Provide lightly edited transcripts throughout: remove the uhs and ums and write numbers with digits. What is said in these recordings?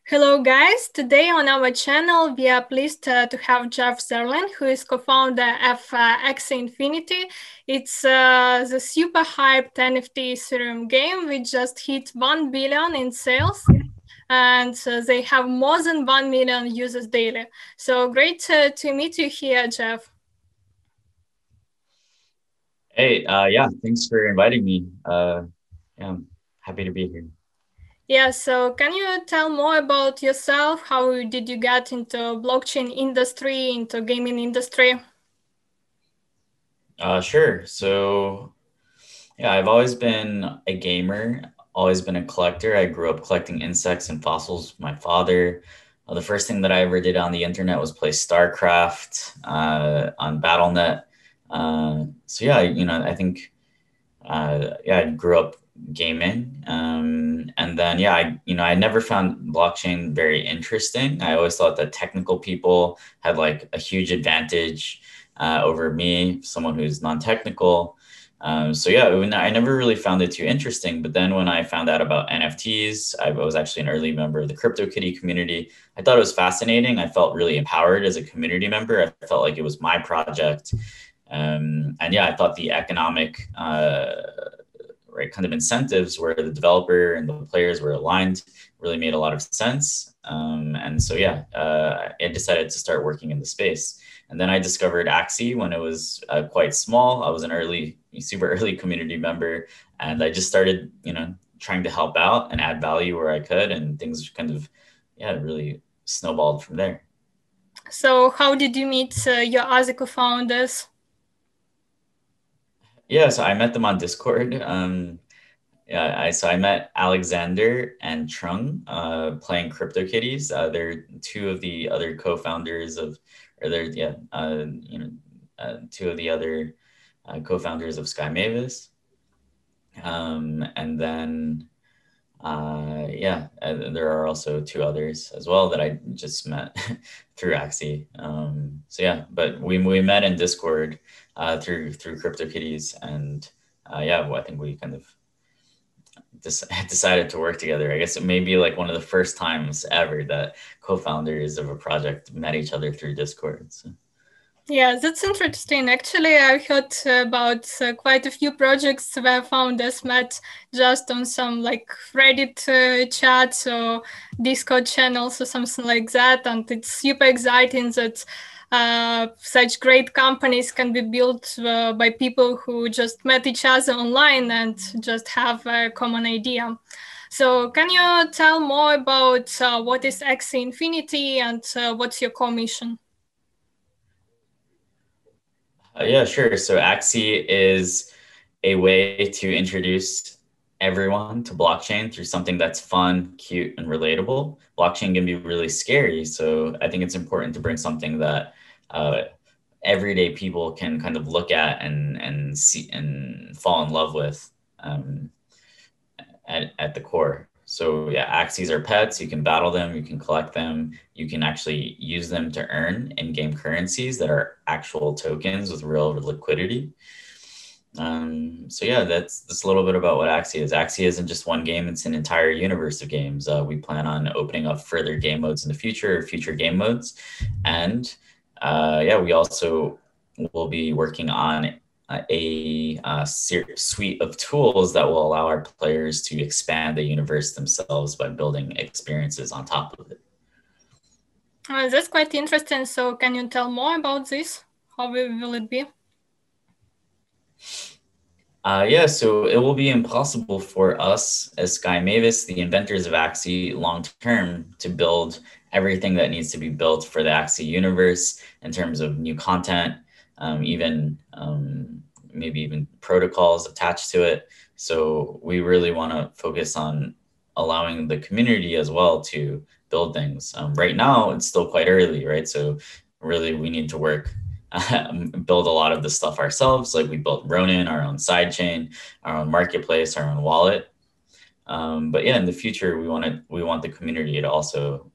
Hello guys, today on our channel we are pleased to have Jeff Zirlin, who is co-founder of Axie Infinity. It's the super hyped NFT Ethereum game which just hit 1 billion in sales, and they have more than 1 million users daily. So great to meet you here, Jeff. Hey, yeah, thanks for inviting me. Yeah, I'm happy to be here. Yeah, so can you tell more about yourself? How did you get into blockchain industry, into gaming industry? Sure. Yeah, I've always been a gamer, always been a collector. I grew up collecting insects and fossils with my father. The first thing that I ever did on the internet was play StarCraft on BattleNet. Yeah, I think yeah, I grew up gaming. And then, yeah, I never found blockchain very interesting. I always thought that technical people had like a huge advantage over me, someone who's non-technical. Yeah, I never really found it too interesting. But then when I found out about NFTs, I was actually an early member of the CryptoKitty community. I thought it was fascinating. I felt really empowered as a community member. I felt like it was my project. And yeah, I thought the economic right kind of incentives where the developer and the players were aligned really made a lot of sense. I decided to start working in the space. And then I discovered Axie when it was quite small. I was an super early community member, and I just started, trying to help out and add value where I could, and things kind of, yeah, really snowballed from there. So how did you meet your other co-founders? Yeah, so I met them on Discord. Yeah, I met Alexander and Trung playing CryptoKitties. They're two of the other co-founders of, or they're yeah, two of the other co-founders of Sky Mavis. And then there are also two others as well that I just met through Axie. But we met in Discord through CryptoKitties, and I think we kind of decided to work together. I guess it may be like one of the first times ever that co-founders of a project met each other through Discord. So. Yeah, that's interesting. Actually, I've heard about quite a few projects where founders met just on some like Reddit chats or Discord channels or something like that. And it's super exciting that such great companies can be built by people who just met each other online and just have a common idea. So can you tell more about what is Axie Infinity and what's your core mission? Yeah, sure. So Axie is a way to introduce everyone to blockchain through something that's fun, cute, and relatable. Blockchain can be really scary, so I think it's important to bring something that everyday people can kind of look at and see and fall in love with at the core. So yeah, Axies are pets. You can battle them, you can collect them, you can actually use them to earn in-game currencies that are actual tokens with real liquidity. That's a little bit about what Axie is. Axie isn't just one game, it's an entire universe of games. We plan on opening up further game modes in the future game modes. And we also will be working on suite of tools that will allow our players to expand the universe themselves by building experiences on top of it. That's quite interesting. So can you tell more about this? How will it be? So it will be impossible for us as Sky Mavis, the inventors of Axie, long term to build everything that needs to be built for the Axie universe in terms of new content, maybe even protocols attached to it. So we really want to focus on allowing the community as well to build things. Right now, it's still quite early, right? So really, we need to work build a lot of the stuff ourselves. Like we built Ronin, our own sidechain, our own marketplace, our own wallet. But yeah, in the future, we want the community to also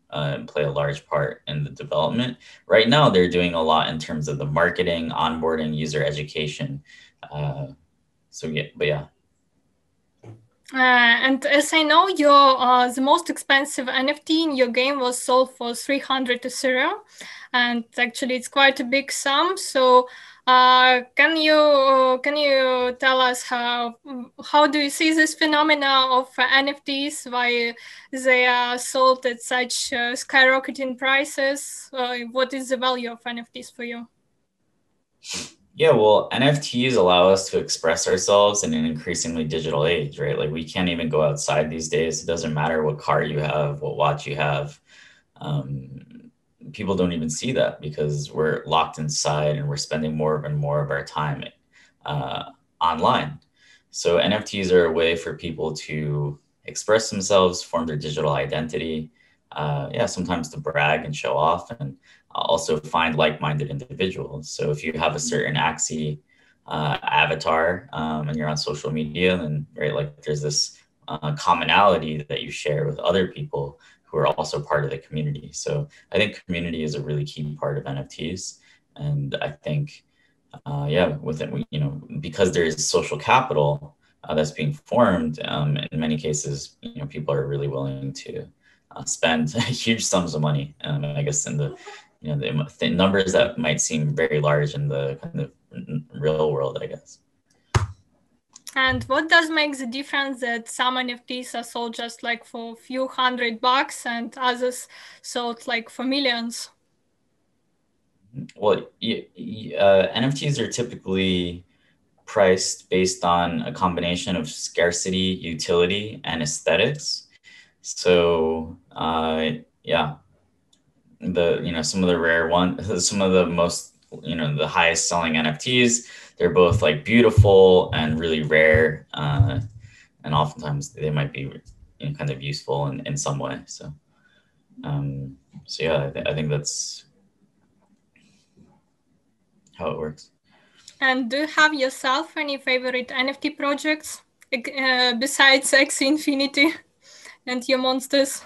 play a large part in the development. Right now, they're doing a lot in terms of the marketing, onboarding, user education. Uh, so yeah, but yeah. And as I know, your the most expensive NFT in your game was sold for 300 Ethereum, and actually it's quite a big sum. So, can you tell us how do you see this phenomena of NFTs? Why they are sold at such skyrocketing prices? What is the value of NFTs for you? Yeah, well, NFTs allow us to express ourselves in an increasingly digital age, right? Like we can't even go outside these days. It doesn't matter what car you have, what watch you have. Um, People don't even see that because we're locked inside and we're spending more and more of our time uh, online. So NFTs are a way for people to express themselves, form their digital identity. Yeah, sometimes to brag and show off, and also find like-minded individuals. So if you have a certain Axie avatar and you're on social media, then right, like there's this commonality that you share with other people who are also part of the community. So I think community is a really key part of NFTs, and I think yeah, with it, because there is social capital that's being formed, in many cases, people are really willing to spend huge sums of money. I guess in the numbers that might seem very large in the kind of real world, I guess. And what does make the difference that some NFTs are sold just like for a few $100 and others sold like for millions? Well, NFTs are typically priced based on a combination of scarcity, utility, and aesthetics. So, yeah, some of the rare ones, some of the most, the highest selling NFTs, they're both like beautiful and really rare, and oftentimes they might be kind of useful in some way. So, so yeah, I think that's how it works. And do you have yourself any favorite NFT projects besides Axie Infinity and your monsters?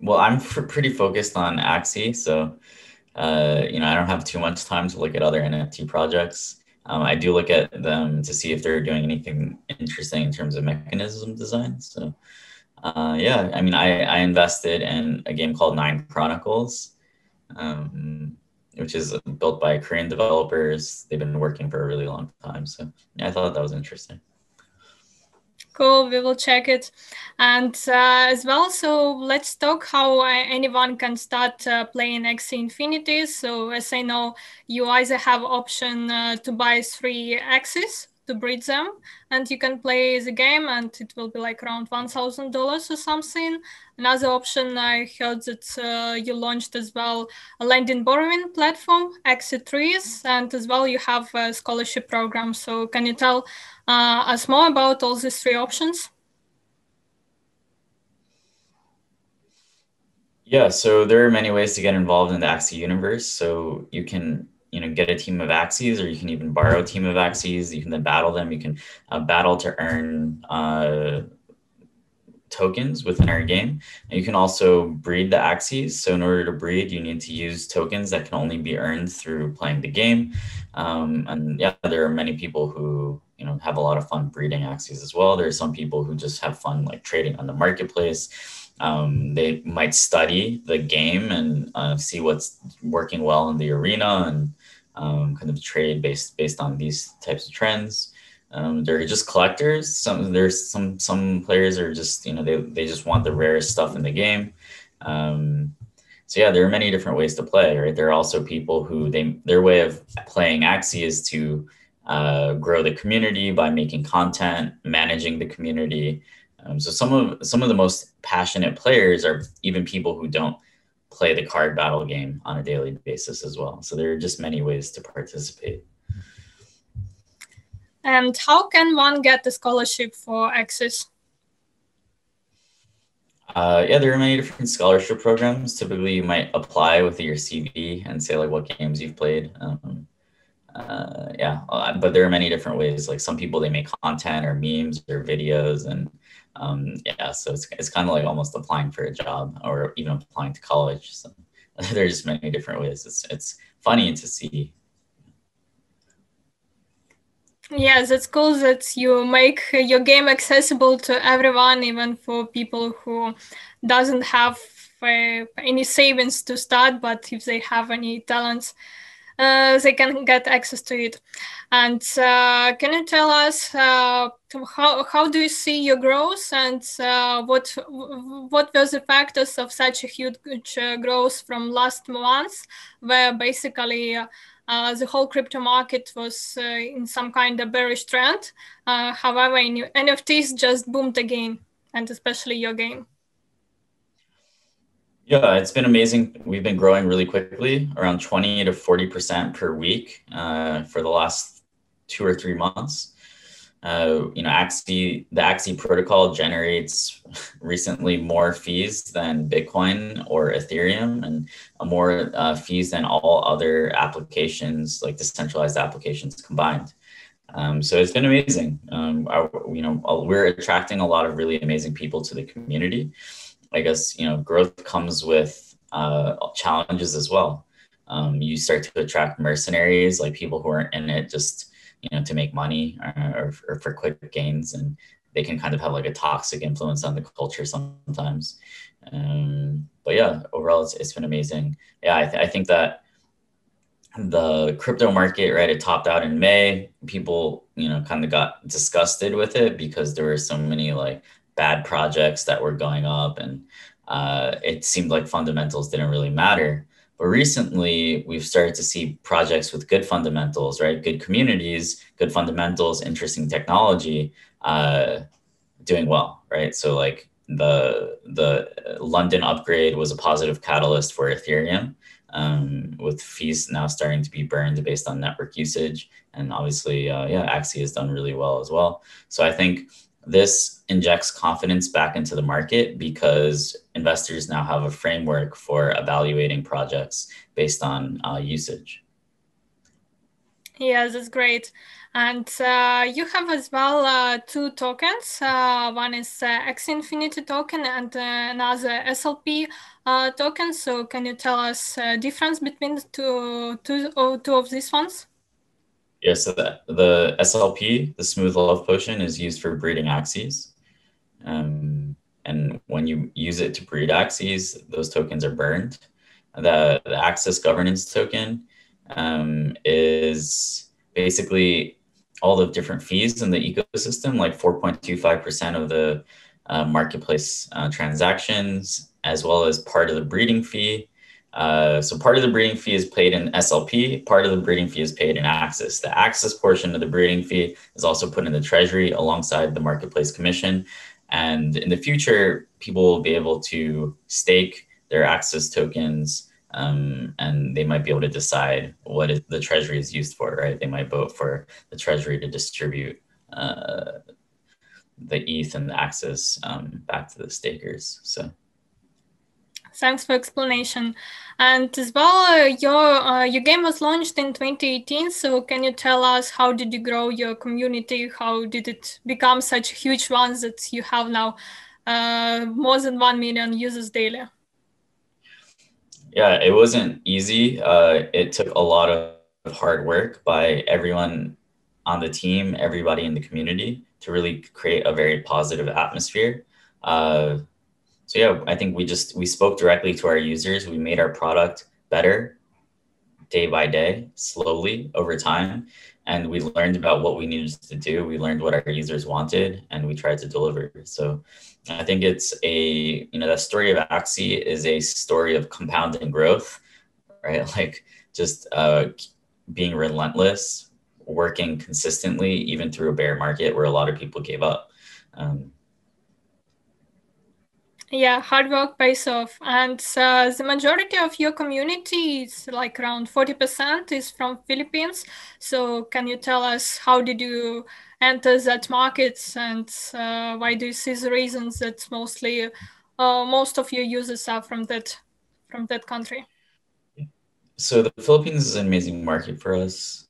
Well, I'm pretty focused on Axie, so I don't have too much time to look at other NFT projects. I do look at them to see if they're doing anything interesting in terms of mechanism design. So, yeah, I mean, I invested in a game called Nine Chronicles, which is built by Korean developers. They've been working for a really long time. So, yeah, I thought that was interesting. Cool, we will check it. And as well, so let's talk how anyone can start playing Axie Infinity. So as I know, you either have option to buy 3 Axies to breed them, and you can play the game, and it will be like around $1,000 or something. Another option, I heard that you launched as well a lending borrowing platform, Axie Trees, and as well you have a scholarship program. So can you tell us more about all these 3 options? Yeah, so there are many ways to get involved in the Axie universe. So you can, get a team of Axies, or you can even borrow a team of Axies. You can then battle them. You can battle to earn tokens within our game. And you can also breed the Axies. So in order to breed, you need to use tokens that can only be earned through playing the game. And yeah, there are many people who have a lot of fun breeding Axies as well. There are some people who just have fun like trading on the marketplace. They might study the game and see what's working well in the arena and kind of trade based on these types of trends. They're just collectors. Some players are just they just want the rarest stuff in the game. So yeah, there are many different ways to play. Right, there are also people who their way of playing Axie is to grow the community by making content, managing the community. So some of the most passionate players are even people who don't play the card battle game on a daily basis as well. So there are just many ways to participate. And how can one get the scholarship for Axis? Yeah, there are many different scholarship programs. Typically, you might apply with your CV and say like what games you've played. Yeah, but there are many different ways. Like some people, they make content or memes or videos, and yeah, so it's kind of like almost applying for a job or even applying to college. So there's many different ways. It's funny to see. Yeah, that's cool that you make your game accessible to everyone, even for people who doesn't have any savings to start, but if they have any talents, they can get access to it. And can you tell us how do you see your growth, and what were the factors of such a huge growth from last month, where basically the whole crypto market was in some kind of bearish trend. However, NFTs just boomed again, and especially your game. Yeah, it's been amazing. We've been growing really quickly, around 20 to 40% per week for the last 2 or 3 months. The Axie protocol generates recently more fees than Bitcoin or Ethereum, and more fees than all other applications, like decentralized applications combined. So it's been amazing. We're attracting a lot of really amazing people to the community. I guess, growth comes with challenges as well. You start to attract mercenaries, like people who are in it just, to make money or for quick gains, and they can kind of have like a toxic influence on the culture sometimes. But yeah, overall, it's been amazing. Yeah, I think that the crypto market, right, it topped out in May. People, kind of got disgusted with it because there were so many like bad projects that were going up, and it seemed like fundamentals didn't really matter. But recently, we've started to see projects with good fundamentals, right? Good communities, good fundamentals, interesting technology, doing well, right? So like the London upgrade was a positive catalyst for Ethereum, with fees now starting to be burned based on network usage. And obviously, Axie has done really well as well. So I think this injects confidence back into the market because investors now have a framework for evaluating projects based on usage. Yeah, that's great. And you have as well two tokens. One is Axie Infinity token, and another SLP token. So can you tell us difference between the two of these ones? Yeah, so the SLP, the Smooth Love Potion, is used for breeding Axies. And when you use it to breed Axies, those tokens are burned. The Access governance token is basically all the different fees in the ecosystem, like 4.25% of the marketplace transactions, as well as part of the breeding fee. So part of the breeding fee is paid in SLP, part of the breeding fee is paid in Axis. The Axis portion of the breeding fee is also put in the treasury alongside the marketplace commission. And in the future, people will be able to stake their Axis tokens, and they might be able to decide what the treasury is used for, right? They might vote for the treasury to distribute the ETH and the Axis back to the stakers. So. Thanks for explanation. And as well, your game was launched in 2018. So can you tell us how did you grow your community? How did it become such a huge one that you have now more than 1 million users daily? Yeah, it wasn't easy. It took a lot of hard work by everyone on the team, everybody in the community, to really create a very positive atmosphere. So yeah, I think we spoke directly to our users. We made our product better day by day, slowly over time. And we learned about what we needed to do. We learned what our users wanted, and we tried to deliver. So I think it's that story of Axie is a story of compounding growth, right? Like just being relentless, working consistently, even through a bear market where a lot of people gave up. Yeah, hard work pays off. And the majority of your community is like around 40% is from Philippines. So can you tell us how did you enter that market, and why do you see the reasons that mostly most of your users are from that country? So the Philippines is an amazing market for us.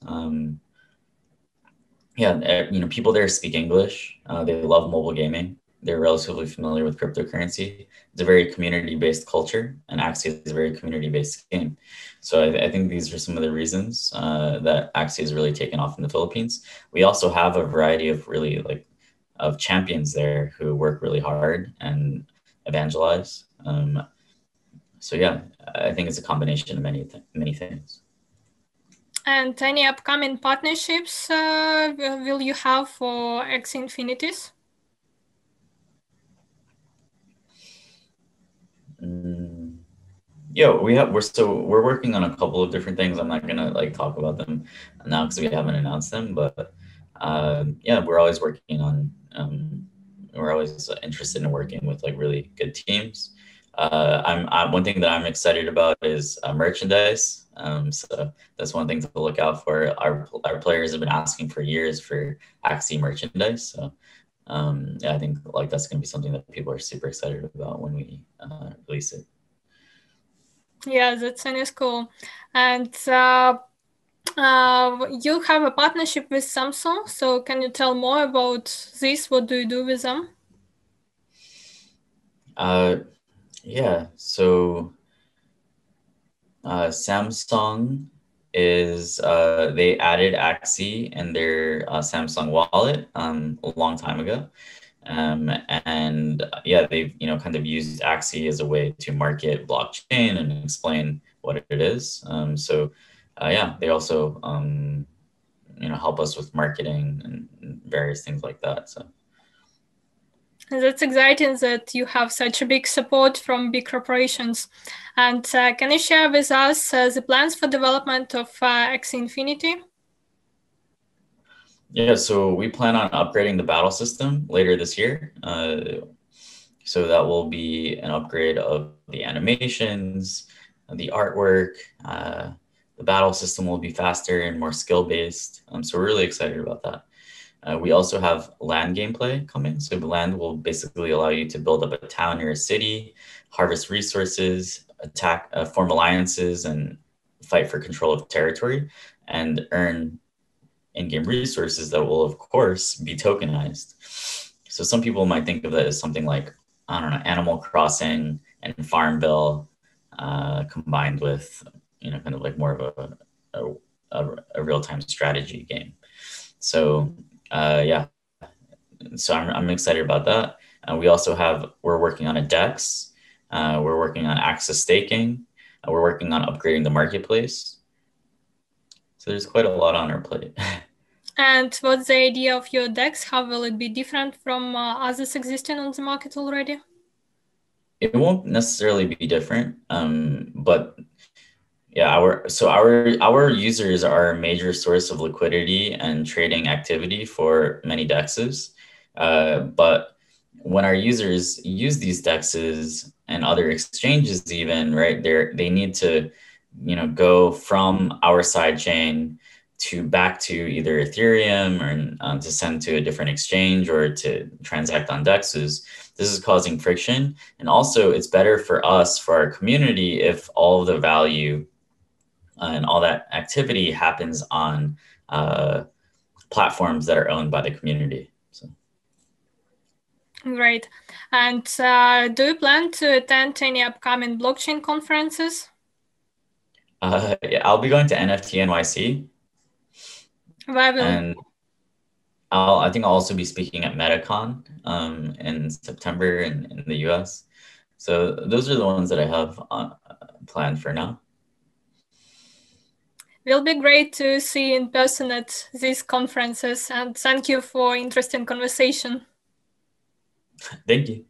Yeah, people there speak English. They love mobile gaming. they're relatively familiar with cryptocurrency. It's a very community-based culture, and Axie is a very community-based game. So I think these are some of the reasons that Axie has really taken off in the Philippines. We also have a variety of really of champions there who work really hard and evangelize. So yeah, I think it's a combination of many things. And any upcoming partnerships will you have for Axie Infinities? Yeah, we're working on a couple of different things. I'm not gonna talk about them now because we haven't announced them, but yeah, we're always working on we're always interested in working with really good teams. One thing that I'm excited about is merchandise. So that's one thing to look out for. Our players have been asking for years for Axie merchandise. So yeah, I think that's going to be something that people are super excited about when we release it. Yeah, that sounds cool. And you have a partnership with Samsung. So can you tell more about this? What do you do with them? Yeah, so Samsung is they added Axie in their Samsung wallet a long time ago. And yeah, they've kind of used Axie as a way to market blockchain and explain what it is. So yeah, they also help us with marketing and various things like that. So that's exciting that you have such a big support from big corporations. And can you share with us the plans for development of Axie Infinity? Yeah, so we plan on upgrading the battle system later this year. So that will be an upgrade of the animations, the artwork. The battle system will be faster and more skill-based. So we're really excited about that. We also have land gameplay coming. So land will basically allow you to build up a town or a city, harvest resources, attack, form alliances, and fight for control of territory, and earn in-game resources that will, of course, be tokenized. So some people might think of it as something like, I don't know, Animal Crossing and Farmville combined with, kind of more of a real-time strategy game. So yeah, so I'm excited about that. We're working on a DEX. We're working on AXS staking. We're working on upgrading the marketplace. So there's quite a lot on our plate. And what's the idea of your DEX? How will it be different from others existing on the market already? It won't necessarily be different, but yeah, our users are a major source of liquidity and trading activity for many DEXs. But when our users use these DEXs and other exchanges, even right, they need to, go from our side chain to back to either Ethereum or to send to a different exchange or to transact on DEXs. This is causing friction, and also it's better for us, for our community, if all of the value and all that activity happens on platforms that are owned by the community. So. Great. And do you plan to attend any upcoming blockchain conferences? Yeah, I'll be going to NFT NYC. Where will? And I think I'll also be speaking at MetaCon in September in the US. So those are the ones that I have planned for now. Will be great to see you in person at these conferences, and thank you for interesting conversation. Thank you.